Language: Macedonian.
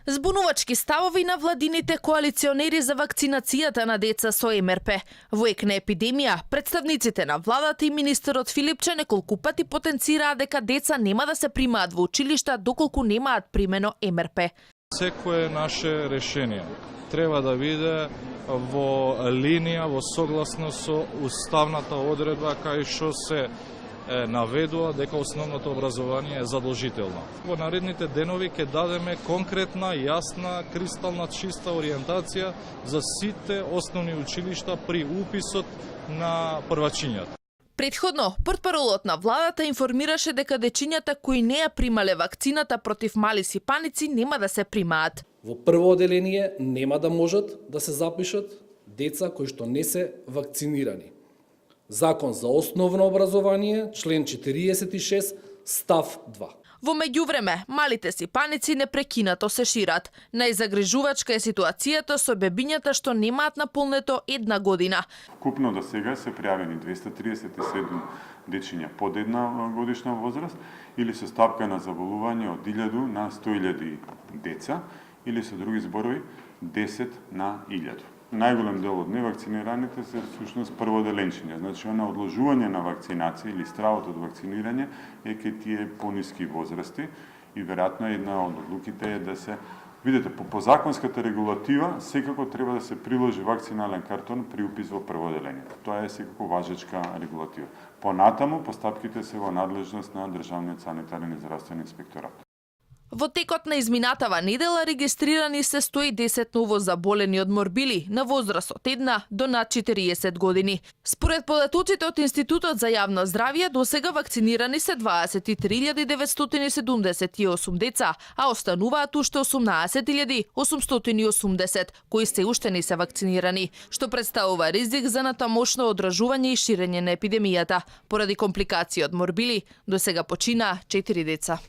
Збунувачки ставови на владините коалиционери за вакцинацијата на деца со МРП. Во ек на епидемија, представниците на владата и министерот Филипче неколку пати потенцираа дека деца нема да се примаат во училишта доколку немаат примено МРП. Секое наше решение треба да биде во линија, во согласност со уставната одредба кај што се наведува дека основното образование е задолжително. Во наредните денови ќе дадеме конкретна, јасна, кристална чиста ориентација за сите основни училишта при уписот на првачињата. Предходно, портпаролот на владата информираше дека дечињата кои не ја примале вакцината против мали сипаници нема да се примаат. Во прво оделение нема да можат да се запишат деца кои што не се вакцинирани. Закон за основно образование, член 46, став 2. Во меѓувреме, малите сипаници непрекинато се шират. Најзагрижувачка е ситуацијата со бебињата што немаат наполнето 1 година. Вкупно до сега се пријавени 237 дечиња под 1 годишна возраст или со стапка на заболување од 1000 на 100.000 деца или со други зборови 10 на 1000. Најголем дел од невакцинираните се всушност прводеленчиња. Значи, она одложување на вакцинација или стравот од вакцинирање е кај тие пониски возрасти и веројатно една од одлуките е да се видите по законската регулатива секако треба да се приложи вакцинален картон при упис во прводеление. Тоа е секако важечка регулатива. Понатаму постапките се во надлежност на Државниот санитарен и здравствен инспекторат. Во текот на изминатава недела регистрирани се 110 ново заболени од морбили на возраст од 1 до над 40 години. Според податоците од Институтот за јавно здравје, досега вакцинирани се 23.978 деца, а остануваат уште 18.880 кои се уште не се вакцинирани, што представува ризик за натамошно одражување и ширење на епидемијата. Поради компликации од морбили, досега почина 4 деца.